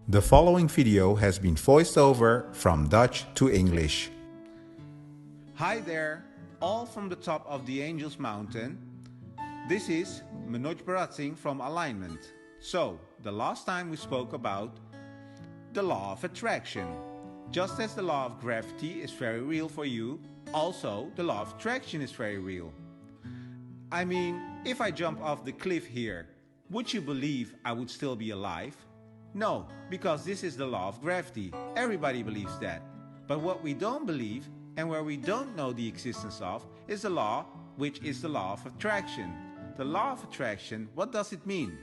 The following video has been voiced over from Dutch to English. Hi there, all from the top of the Angels Mountain. This is Manoj Baratsing from Alignment. So, the last time we spoke about the law of attraction. Just as the law of gravity is very real for you, also the law of attraction is very real. I mean, if I jump off the cliff here, would you believe I would still be alive? No, because this is the law of gravity. Everybody believes that. But what we don't believe, and where we don't know the existence of, is the law, which is the law of attraction. The law of attraction, what does it mean?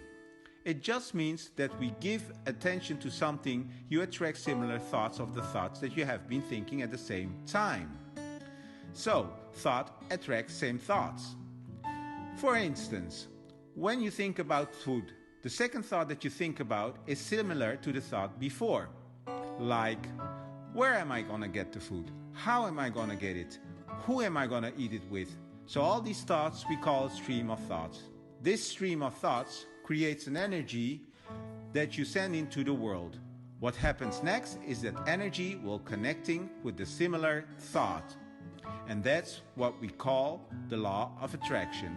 It just means that we give attention to something, you attract similar thoughts of the thoughts that you have been thinking at the same time. So, thought attracts same thoughts. For instance, when you think about food, the second thought that you think about is similar to the thought before. Like, where am I gonna get the food? How am I gonna get it? Who am I gonna eat it with? So all these thoughts we call a stream of thoughts. This stream of thoughts creates an energy that you send into the world. What happens next is that energy will connecting with the similar thought. And that's what we call the law of attraction.